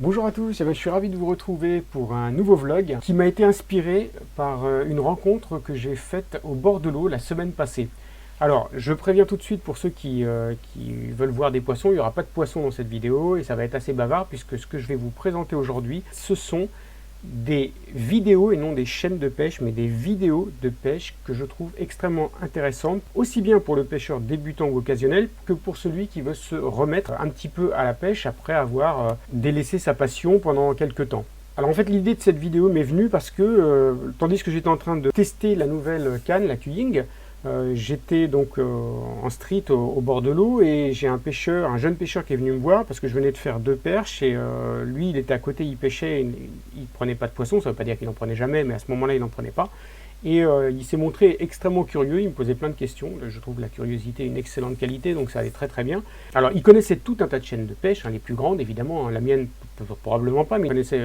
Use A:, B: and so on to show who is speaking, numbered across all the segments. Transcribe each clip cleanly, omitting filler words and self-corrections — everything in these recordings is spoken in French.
A: Bonjour à tous, je suis ravi de vous retrouver pour un nouveau vlog qui m'a été inspiré par une rencontre que j'ai faite au bord de l'eau la semaine passée. Alors, je préviens tout de suite pour ceux qui veulent voir des poissons, il n'y aura pas de poissons dans cette vidéo et ça va être assez bavard puisque ce que je vais vous présenter aujourd'hui, ce sont des vidéos et non des chaînes de pêche, mais des vidéos de pêche que je trouve extrêmement intéressantes, aussi bien pour le pêcheur débutant ou occasionnel que pour celui qui veut se remettre un petit peu à la pêche après avoir délaissé sa passion pendant quelques temps. Alors en fait l'idée de cette vidéo m'est venue parce que tandis que j'étais en train de tester la nouvelle canne, la Kuying, j'étais donc en street au bord de l'eau et j'ai un jeune pêcheur qui est venu me voir parce que je venais de faire 2 perches et lui il était à côté, il pêchait, il prenait pas de poisson, ça veut pas dire qu'il n'en prenait jamais, mais à ce moment-là il n'en prenait pas. Et il s'est montré extrêmement curieux, il me posait plein de questions, je trouve la curiosité une excellente qualité, donc ça allait très très bien. Alors il connaissait tout un tas de chaînes de pêche, les plus grandes évidemment, la mienne probablement pas, mais il connaissait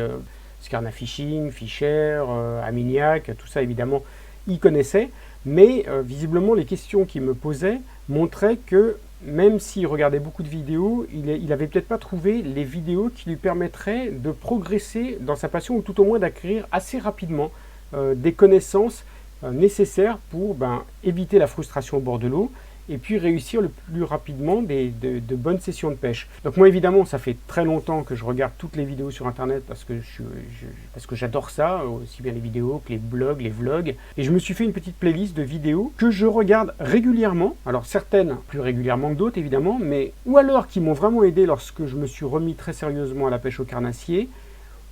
A: Scarna Fishing, Fisher, Aminiac, tout ça évidemment il connaissait. Mais visiblement, les questions qu'il me posait montraient que même s'il regardait beaucoup de vidéos, il n'avait peut-être pas trouvé les vidéos qui lui permettraient de progresser dans sa passion ou tout au moins d'acquérir assez rapidement des connaissances nécessaires pour éviter la frustration au bord de l'eau et puis réussir le plus rapidement de bonnes sessions de pêche. Donc moi évidemment ça fait très longtemps que je regarde toutes les vidéos sur internet parce que j'adore ça, aussi bien les vidéos que les blogs, les vlogs, et je me suis fait une petite playlist de vidéos que je regarde régulièrement, alors certaines plus régulièrement que d'autres évidemment, mais ou alors qui m'ont vraiment aidé lorsque je me suis remis très sérieusement à la pêche au carnassier,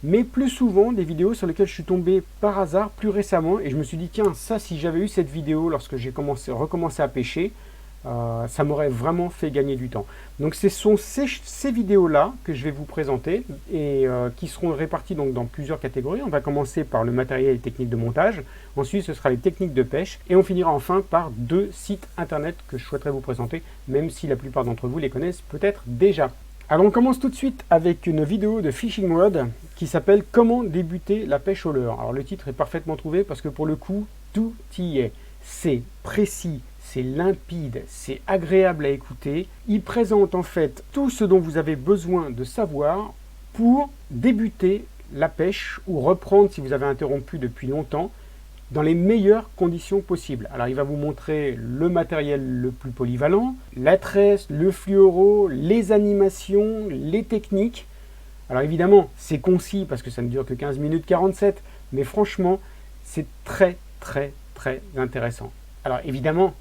A: mais plus souvent des vidéos sur lesquelles je suis tombé par hasard plus récemment et je me suis dit tiens ça si j'avais eu cette vidéo lorsque j'ai recommencé à pêcher, ça m'aurait vraiment fait gagner du temps. Donc ce sont ces vidéos-là que je vais vous présenter et qui seront réparties donc dans plusieurs catégories. On va commencer par le matériel et techniques de montage, ensuite ce sera les techniques de pêche et on finira enfin par 2 sites internet que je souhaiterais vous présenter, même si la plupart d'entre vous les connaissent peut-être déjà. Alors on commence tout de suite avec une vidéo de Fishing Rod qui s'appelle « Comment débuter la pêche au leurre ». Alors le titre est parfaitement trouvé parce que pour le coup, tout y est. C'est précis, c'est limpide, c'est agréable à écouter. Il présente en fait tout ce dont vous avez besoin de savoir pour débuter la pêche ou reprendre si vous avez interrompu depuis longtemps dans les meilleures conditions possibles. Alors il va vous montrer le matériel le plus polyvalent, la tresse, le fluoro, les animations, les techniques. Alors évidemment c'est concis parce que ça ne dure que 15 minutes 47, mais franchement c'est très très très intéressant. Alors évidemment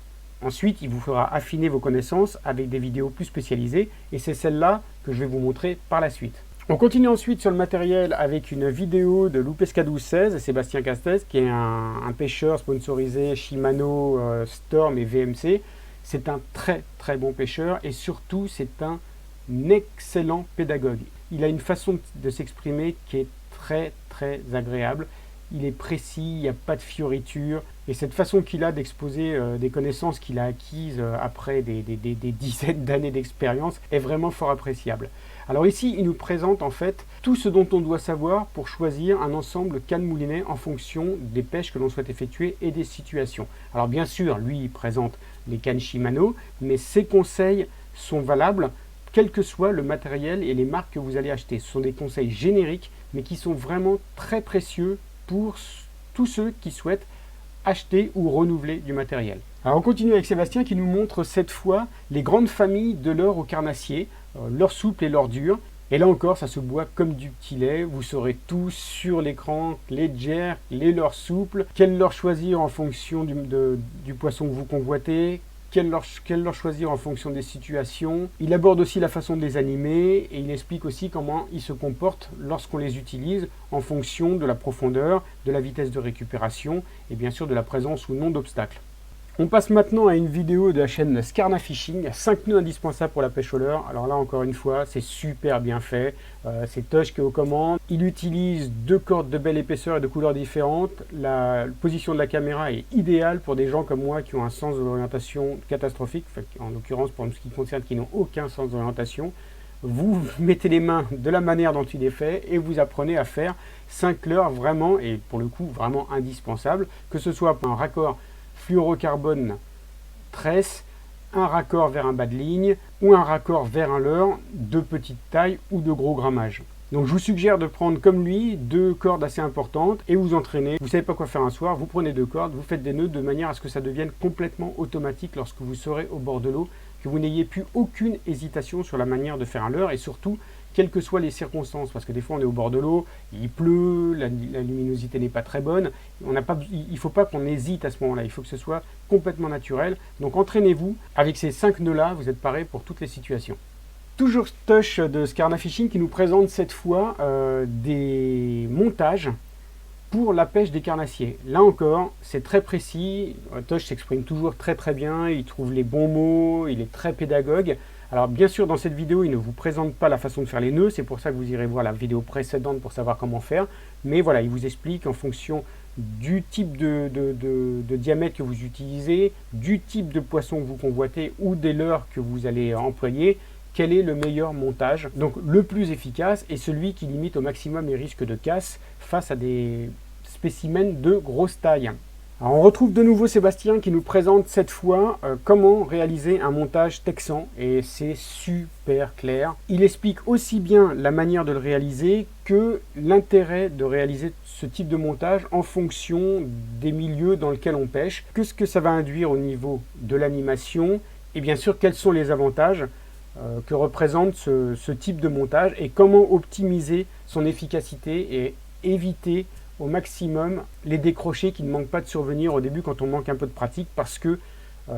A: ensuite il vous fera affiner vos connaissances avec des vidéos plus spécialisées et c'est celle-là que je vais vous montrer par la suite. On continue ensuite sur le matériel avec une vidéo de Loupesca 1216, Sébastien Castès, qui est un pêcheur sponsorisé Shimano, Storm et VMC. C'est un très très bon pêcheur et surtout c'est un excellent pédagogue. Il a une façon de s'exprimer qui est très très agréable. Il est précis, il n'y a pas de fioritures. Et cette façon qu'il a d'exposer des connaissances qu'il a acquises après des dizaines d'années d'expérience est vraiment fort appréciable. Alors ici, il nous présente en fait tout ce dont on doit savoir pour choisir un ensemble canne-moulinet en fonction des pêches que l'on souhaite effectuer et des situations. Alors bien sûr, lui, il présente les cannes Shimano, mais ses conseils sont valables quel que soit le matériel et les marques que vous allez acheter. Ce sont des conseils génériques, mais qui sont vraiment très précieux pour tous ceux qui souhaitent acheter ou renouveler du matériel. Alors on continue avec Sébastien qui nous montre cette fois les grandes familles de leurre au carnassier, leurre souple et leurre dur. Et là encore, ça se boit comme du petit lait. Vous saurez tout sur l'écran, les jerks, les leurres souples, quel leurre choisir en fonction du poisson que vous convoitez, quel leurre choisir en fonction des situations. Il aborde aussi la façon de les animer et il explique aussi comment ils se comportent lorsqu'on les utilise en fonction de la profondeur, de la vitesse de récupération et bien sûr de la présence ou non d'obstacles. On passe maintenant à une vidéo de la chaîne Scarna Fishing, 5 nœuds indispensables pour la pêche au leurre. Alors là encore une fois, c'est super bien fait, c'est Tosh qui est aux commandes. Il utilise 2 cordes de belle épaisseur et de couleurs différentes. La position de la caméra est idéale pour des gens comme moi qui ont un sens de l'orientation catastrophique, en l'occurrence pour ce qui concerne qui n'ont aucun sens d'orientation. Vous mettez les mains de la manière dont il est fait et vous apprenez à faire 5 leurres vraiment, et pour le coup vraiment indispensables, que ce soit pour un raccord fluorocarbone tresse, un raccord vers un bas de ligne ou un raccord vers un leurre de petite taille ou de gros grammage. Donc je vous suggère de prendre comme lui 2 cordes assez importantes et vous entraîner. Vous ne savez pas quoi faire un soir, vous prenez 2 cordes, vous faites des nœuds de manière à ce que ça devienne complètement automatique lorsque vous serez au bord de l'eau, que vous n'ayez plus aucune hésitation sur la manière de faire un leurre et surtout, quelles que soient les circonstances, parce que des fois on est au bord de l'eau, il pleut, la luminosité n'est pas très bonne, il ne faut pas qu'on hésite à ce moment-là, il faut que ce soit complètement naturel. Donc entraînez-vous, avec ces 5 nœuds-là, vous êtes paré pour toutes les situations. Toujours Tosh de Skarna Fishing qui nous présente cette fois des montages pour la pêche des carnassiers. Là encore, c'est très précis, Tosh s'exprime toujours très bien, il trouve les bons mots, il est très pédagogue. Alors bien sûr, dans cette vidéo, il ne vous présente pas la façon de faire les nœuds, c'est pour ça que vous irez voir la vidéo précédente pour savoir comment faire. Mais voilà, il vous explique en fonction du type de diamètre que vous utilisez, du type de poisson que vous convoitez ou des leurres que vous allez employer, quel est le meilleur montage. Donc le plus efficace est celui qui limite au maximum les risques de casse face à des spécimens de grosse taille. Alors on retrouve de nouveau Sébastien qui nous présente cette fois comment réaliser un montage texan et c'est super clair. Il explique aussi bien la manière de le réaliser que l'intérêt de réaliser ce type de montage en fonction des milieux dans lesquels on pêche, que ce que ça va induire au niveau de l'animation et bien sûr quels sont les avantages que représente ce type de montage et comment optimiser son efficacité et éviter au maximum les décrochés qui ne manquent pas de survenir au début quand on manque un peu de pratique parce que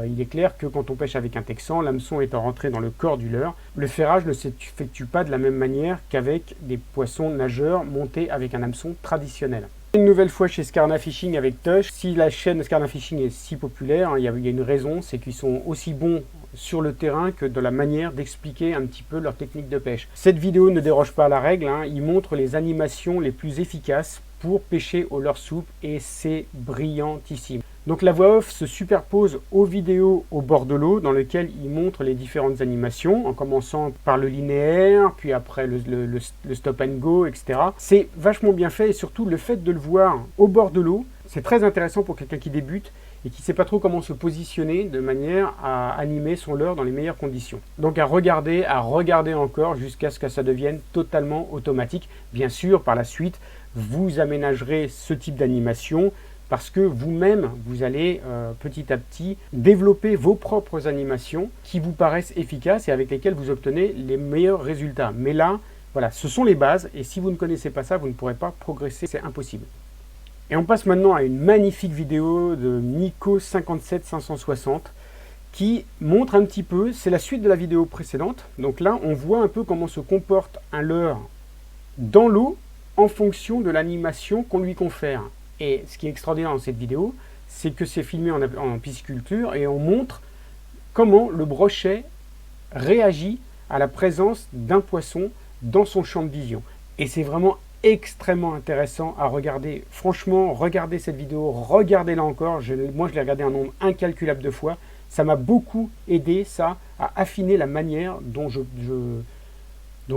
A: il est clair que quand on pêche avec un texan, l'hameçon étant rentré dans le corps du leurre, le ferrage ne s'effectue pas de la même manière qu'avec des poissons nageurs montés avec un hameçon traditionnel. Une nouvelle fois chez Skarna Fishing avec Tosh. Si la chaîne Skarna Fishing est si populaire, il y a une raison, c'est qu'ils sont aussi bons sur le terrain que de la manière d'expliquer un petit peu leur technique de pêche. Cette vidéo ne déroge pas à la règle, ils montrent les animations les plus efficaces pour pêcher au leurre souple et c'est brillantissime. Donc la voix off se superpose aux vidéos au bord de l'eau dans lesquelles il montre les différentes animations, en commençant par le linéaire, puis après le stop and go, etc. C'est vachement bien fait et surtout le fait de le voir au bord de l'eau, c'est très intéressant pour quelqu'un qui débute et qui ne sait pas trop comment se positionner de manière à animer son leurre dans les meilleures conditions. Donc à regarder encore jusqu'à ce que ça devienne totalement automatique. Bien sûr, par la suite, vous aménagerez ce type d'animation parce que vous-même, vous allez petit à petit développer vos propres animations qui vous paraissent efficaces et avec lesquelles vous obtenez les meilleurs résultats. Mais là, voilà, ce sont les bases et si vous ne connaissez pas ça, vous ne pourrez pas progresser, c'est impossible. Et on passe maintenant à une magnifique vidéo de Nico 57560 qui montre un petit peu, c'est la suite de la vidéo précédente. Donc là, on voit un peu comment se comporte un leurre dans l'eau en fonction de l'animation qu'on lui confère. Et ce qui est extraordinaire dans cette vidéo, c'est que c'est filmé en pisciculture et on montre comment le brochet réagit à la présence d'un poisson dans son champ de vision. Et c'est vraiment extrêmement intéressant à regarder. Franchement, regardez cette vidéo, regardez-la encore. Moi, je l'ai regardée un nombre incalculable de fois. Ça m'a beaucoup aidé, ça, à affiner la manière dont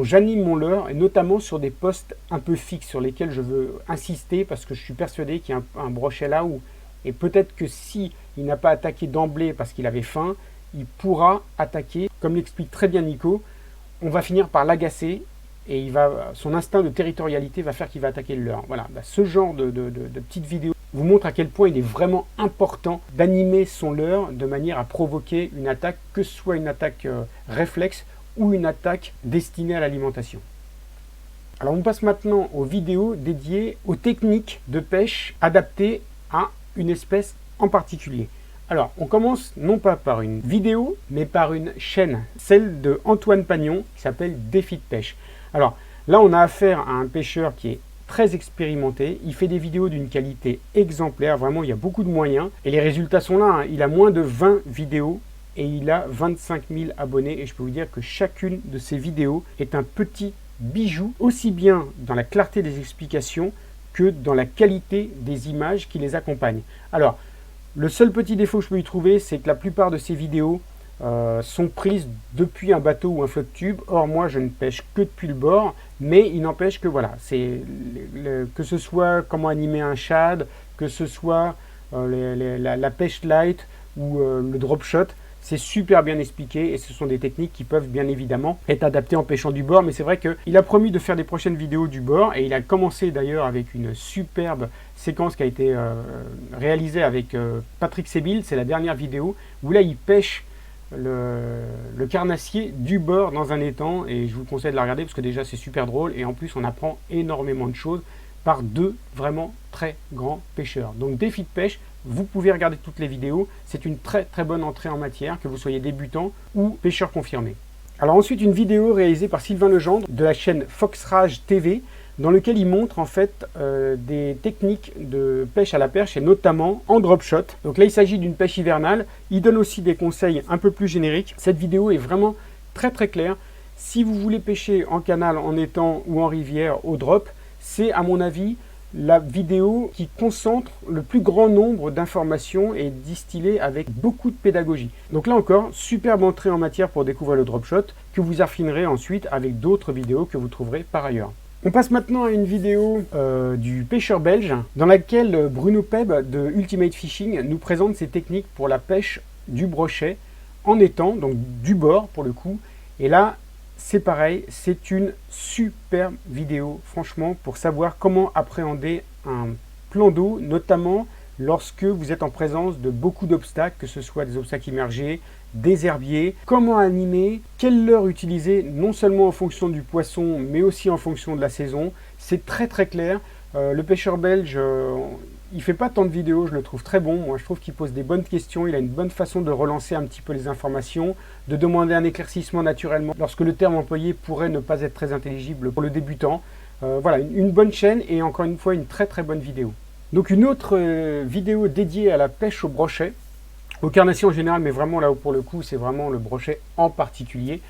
A: j'anime mon leurre, et notamment sur des postes un peu fixes sur lesquels je veux insister parce que je suis persuadé qu'il y a un brochet là où, et peut-être que si il n'a pas attaqué d'emblée parce qu'il avait faim, il pourra attaquer. Comme l'explique très bien Nico, on va finir par l'agacer et son instinct de territorialité va faire qu'il va attaquer le leurre. Voilà, ce genre de petites vidéos vous montre à quel point il est vraiment important d'animer son leurre de manière à provoquer une attaque, que ce soit une attaque réflexe ou une attaque destinée à l'alimentation. Alors on passe maintenant aux vidéos dédiées aux techniques de pêche adaptées à une espèce en particulier. Alors on commence non pas par une vidéo, mais par une chaîne, celle de Antoine Pagnon qui s'appelle Défi de pêche. Alors là on a affaire à un pêcheur qui est très expérimenté, il fait des vidéos d'une qualité exemplaire, vraiment il y a beaucoup de moyens et les résultats sont là, il a moins de 20 vidéos et il a 25 000 abonnés et je peux vous dire que chacune de ces vidéos est un petit bijou, aussi bien dans la clarté des explications que dans la qualité des images qui les accompagnent. Alors, le seul petit défaut que je peux y trouver, c'est que la plupart de ces vidéos sont prises depuis un bateau ou un flotte tube. Or, moi, je ne pêche que depuis le bord, mais il n'empêche que voilà, que ce soit comment animer un shad, que ce soit la pêche light ou le drop shot, C'est super bien expliqué et ce sont des techniques qui peuvent bien évidemment être adaptées en pêchant du bord. Mais c'est vrai qu'il a promis de faire des prochaines vidéos du bord et il a commencé d'ailleurs avec une superbe séquence qui a été réalisée avec Patrick Sébille. C'est la dernière vidéo où là il pêche le carnassier du bord dans un étang et je vous conseille de la regarder parce que déjà c'est super drôle et en plus on apprend énormément de choses par deux vraiment très grands pêcheurs. Donc défi de pêche, vous pouvez regarder toutes les vidéos, c'est une très très bonne entrée en matière, que vous soyez débutant ou pêcheur confirmé. Alors ensuite une vidéo réalisée par Sylvain Legendre de la chaîne Foxrage TV, dans lequel il montre en fait des techniques de pêche à la perche et notamment en drop shot. Donc là il s'agit d'une pêche hivernale, il donne aussi des conseils un peu plus génériques. Cette vidéo est vraiment très très claire. Si vous voulez pêcher en canal, en étang ou en rivière au drop, c'est à mon avis la vidéo qui concentre le plus grand nombre d'informations et distillée avec beaucoup de pédagogie. Donc là encore, superbe entrée en matière pour découvrir le drop shot que vous affinerez ensuite avec d'autres vidéos que vous trouverez par ailleurs. On passe maintenant à une vidéo du pêcheur belge dans laquelle Bruno Peb de Ultimate Fishing nous présente ses techniques pour la pêche du brochet en étang, donc du bord pour le coup. Et là, c'est pareil, c'est une superbe vidéo, franchement, pour savoir comment appréhender un plan d'eau, notamment lorsque vous êtes en présence de beaucoup d'obstacles, que ce soit des obstacles immergés, des herbiers, comment animer, quelle leurre utiliser, non seulement en fonction du poisson, mais aussi en fonction de la saison. C'est très très clair. Le pêcheur belge, il fait pas tant de vidéos, je le trouve très bon. Moi, je trouve qu'il pose des bonnes questions, il a une bonne façon de relancer un petit peu les informations, de demander un éclaircissement naturellement, lorsque le terme employé pourrait ne pas être très intelligible pour le débutant. Voilà, une bonne chaîne et encore une fois, une très très bonne vidéo. Donc une autre vidéo dédiée à la pêche au brochet, au carnassier en général, mais vraiment là où pour le coup, c'est vraiment le brochet en particulier.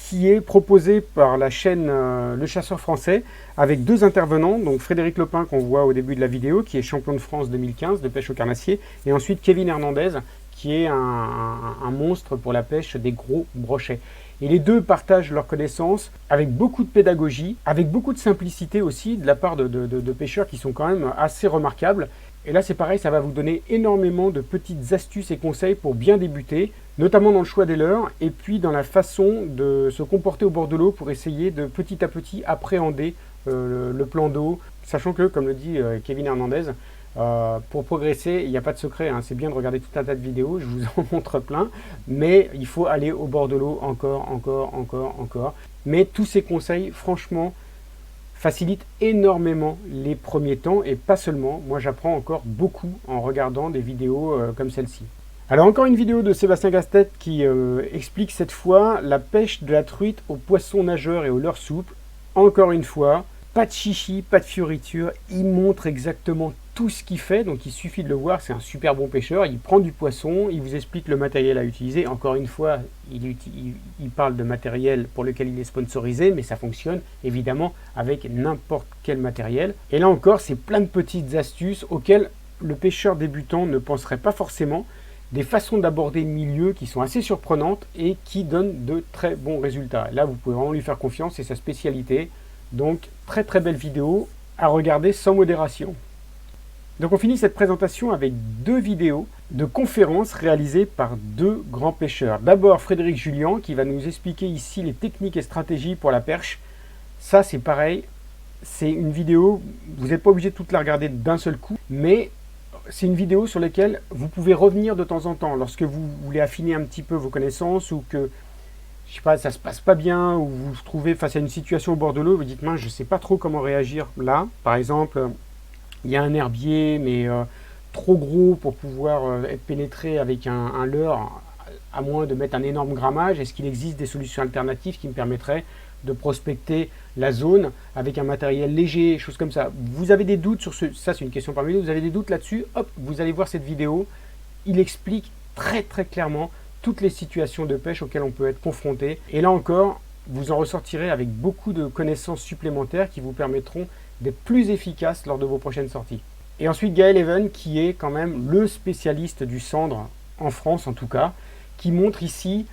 A: Qui est proposé par la chaîne Le Chasseur Français avec deux intervenants, donc Frédéric Lopin qu'on voit au début de la vidéo, qui est champion de France 2015 de pêche au carnassier, et ensuite Kevin Hernandez, qui est un monstre pour la pêche des gros brochets. Et les deux partagent leurs connaissances avec beaucoup de pédagogie, avec beaucoup de simplicité aussi de la part de pêcheurs qui sont quand même assez remarquables. Et là c'est pareil, ça va vous donner énormément de petites astuces et conseils pour bien débuter, notamment dans le choix des leurres et puis dans la façon de se comporter au bord de l'eau pour essayer de petit à petit appréhender le plan d'eau, sachant que, comme le dit Kevin Hernandez, pour progresser, il n'y a pas de secret, hein. C'est bien de regarder tout un tas de vidéos, je vous en montre plein, mais il faut aller au bord de l'eau encore. Mais tous ces conseils, franchement, facilitent énormément les premiers temps et pas seulement. Moi, j'apprends encore beaucoup en regardant des vidéos comme celle-ci. Alors encore une vidéo de Sébastien Gastet qui explique cette fois la pêche de la truite aux poissons nageurs et aux leurres souples. Encore une fois, pas de chichi, pas de fioriture, il montre exactement tout ce qu'il fait, donc il suffit de le voir, c'est un super bon pêcheur, il prend du poisson, il vous explique le matériel à utiliser. Encore une fois, il parle de matériel pour lequel il est sponsorisé, mais ça fonctionne évidemment avec n'importe quel matériel. Et là encore, c'est plein de petites astuces auxquelles le pêcheur débutant ne penserait pas forcément, des façons d'aborder le milieu qui sont assez surprenantes et qui donnent de très bons résultats. Là, vous pouvez vraiment lui faire confiance, c'est sa spécialité. Donc, très très belle vidéo à regarder sans modération. Donc on finit cette présentation avec deux vidéos de conférences réalisées par deux grands pêcheurs. D'abord Frédéric Julian qui va nous expliquer ici les techniques et stratégies pour la perche. Ça c'est pareil, c'est une vidéo, vous n'êtes pas obligé de toute la regarder d'un seul coup, mais c'est une vidéo sur laquelle vous pouvez revenir de temps en temps lorsque vous voulez affiner un petit peu vos connaissances ou que je sais pas, ça se passe pas bien ou vous vous trouvez face à une situation au bord de l'eau, vous dites mince, je sais pas trop comment réagir là. Par exemple, il y a un herbier mais trop gros pour pouvoir être pénétré avec un leurre, à moins de mettre un énorme grammage. Est-ce qu'il existe des solutions alternatives qui me permettraient de prospecter la zone avec un matériel léger, choses comme ça? Vous avez des doutes sur ça c'est une question parmi nous, vous avez des doutes là-dessus, hop, vous allez voir cette vidéo, il explique très très clairement toutes les situations de pêche auxquelles on peut être confronté. Et là encore, vous en ressortirez avec beaucoup de connaissances supplémentaires qui vous permettront d'être plus efficace lors de vos prochaines sorties. Et ensuite Gaël Even qui est quand même le spécialiste du sandre en France en tout cas, qui montre ici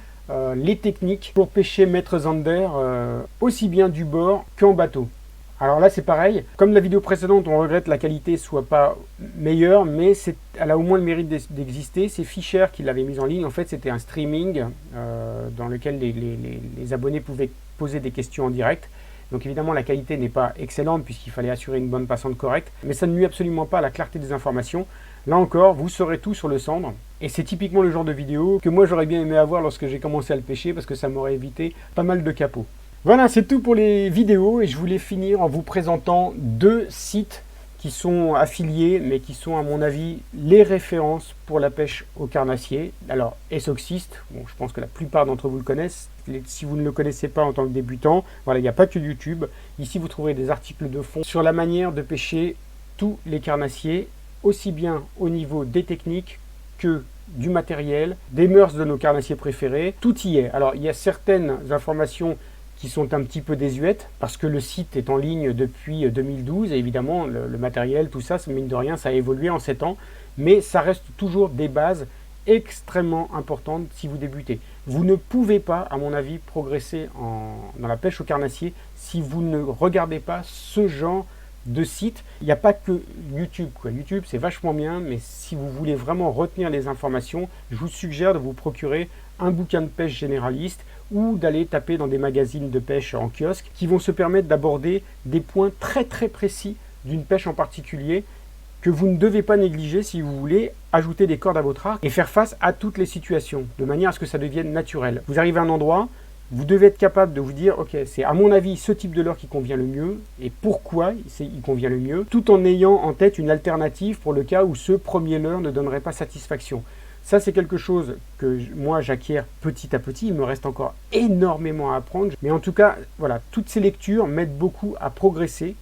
A: les techniques pour pêcher maître zander aussi bien du bord qu'en bateau. Alors là c'est pareil, comme la vidéo précédente, on regrette que la qualité soit pas meilleure, mais elle a au moins le mérite d'exister. C'est Fisher qui l'avait mise en ligne. En fait c'était un streaming dans lequel les abonnés pouvaient poser des questions en direct. Donc évidemment la qualité n'est pas excellente puisqu'il fallait assurer une bonne passante correcte, mais ça ne nuit absolument pas à la clarté des informations. Là encore, vous saurez tout sur le cendre, et c'est typiquement le genre de vidéo que moi j'aurais bien aimé avoir lorsque j'ai commencé à le pêcher parce que ça m'aurait évité pas mal de capots. Voilà, c'est tout pour les vidéos et je voulais finir en vous présentant deux sites qui sont affiliés mais qui sont à mon avis les références pour la pêche au carnassier. Alors Esoxist, bon, je pense que la plupart d'entre vous le connaissent. Si vous ne le connaissez pas en tant que débutant, voilà, il n'y a pas que YouTube. Ici vous trouverez des articles de fond sur la manière de pêcher tous les carnassiers, aussi bien au niveau des techniques que du matériel, des mœurs de nos carnassiers préférés, tout y est. Alors il y a certaines informations qui sont un petit peu désuètes parce que le site est en ligne depuis 2012 et évidemment le matériel, tout ça, mine de rien, ça a évolué en 7 ans, mais ça reste toujours des bases extrêmement importantes si vous débutez. Vous ne pouvez pas, à mon avis, progresser dans la pêche au carnassier si vous ne regardez pas ce genre de site. Il n'y a pas que YouTube, quoi. YouTube c'est vachement bien, mais si vous voulez vraiment retenir les informations, je vous suggère de vous procurer un bouquin de pêche généraliste ou d'aller taper dans des magazines de pêche en kiosque qui vont se permettre d'aborder des points très très précis d'une pêche en particulier que vous ne devez pas négliger si vous voulez ajouter des cordes à votre arc et faire face à toutes les situations, de manière à ce que ça devienne naturel. Vous arrivez à un endroit, vous devez être capable de vous dire, ok, c'est à mon avis ce type de leurre qui convient le mieux, et pourquoi il convient le mieux, tout en ayant en tête une alternative pour le cas où ce premier leurre ne donnerait pas satisfaction. Ça, c'est quelque chose que moi j'acquiers petit à petit. Il me reste encore énormément à apprendre. Mais en tout cas, voilà, toutes ces lectures m'aident beaucoup à progresser.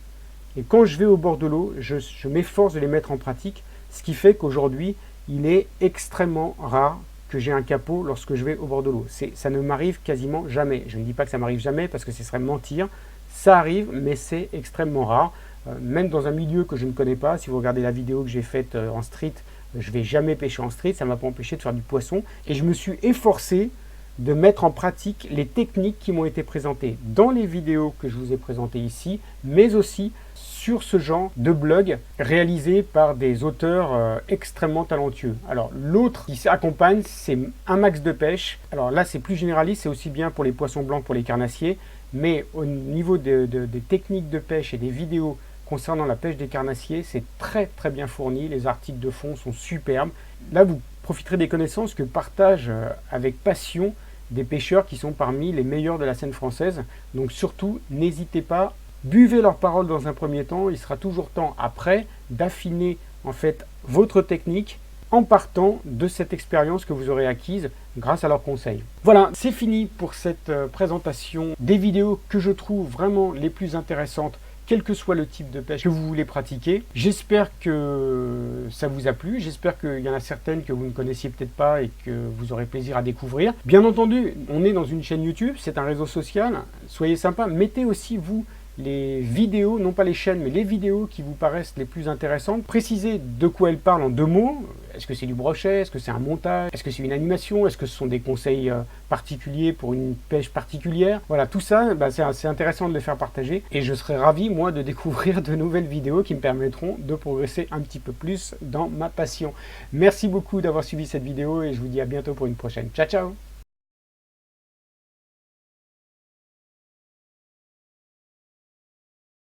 A: Et quand je vais au bord de l'eau, je m'efforce de les mettre en pratique. Ce qui fait qu'aujourd'hui, il est extrêmement rare que j'ai un capot lorsque je vais au bord de l'eau. Ça ne m'arrive quasiment jamais. Je ne dis pas que ça m'arrive jamais parce que ce serait mentir. Ça arrive, mais c'est extrêmement rare. Même dans un milieu que je ne connais pas, si vous regardez la vidéo que j'ai faite en street, je ne vais jamais pêcher en street, ça ne m'a pas empêché de faire du poisson. Et je me suis efforcé de mettre en pratique les techniques qui m'ont été présentées dans les vidéos que je vous ai présentées ici, mais aussi sur ce genre de blog réalisé par des auteurs extrêmement talentueux. Alors l'autre qui s'accompagne, c'est un max de pêche. Alors là, c'est plus généraliste, c'est aussi bien pour les poissons blancs, pour les carnassiers, mais au niveau des techniques de pêche et des vidéos concernant la pêche des carnassiers, c'est très très bien fourni, les articles de fond sont superbes. Là, vous profiterez des connaissances que partagent avec passion des pêcheurs qui sont parmi les meilleurs de la scène française. Donc surtout, n'hésitez pas, buvez leurs paroles dans un premier temps, il sera toujours temps après d'affiner en fait votre technique en partant de cette expérience que vous aurez acquise grâce à leurs conseils. Voilà, c'est fini pour cette présentation des vidéos que je trouve vraiment les plus intéressantes, quel que soit le type de pêche que vous voulez pratiquer. J'espère que ça vous a plu, j'espère qu'il y en a certaines que vous ne connaissiez peut-être pas et que vous aurez plaisir à découvrir. Bien entendu, on est dans une chaîne YouTube, c'est un réseau social, soyez sympa, mettez aussi vous les vidéos, non pas les chaînes, mais les vidéos qui vous paraissent les plus intéressantes. Précisez de quoi elles parlent en 2 mots. Est-ce que c'est du brochet? Est-ce que c'est un montage? Est-ce que c'est une animation? Est-ce que ce sont des conseils particuliers pour une pêche particulière? Voilà, tout ça, c'est intéressant de les faire partager. Et je serai ravi, moi, de découvrir de nouvelles vidéos qui me permettront de progresser un petit peu plus dans ma passion. Merci beaucoup d'avoir suivi cette vidéo et je vous dis à bientôt pour une prochaine. Ciao, ciao!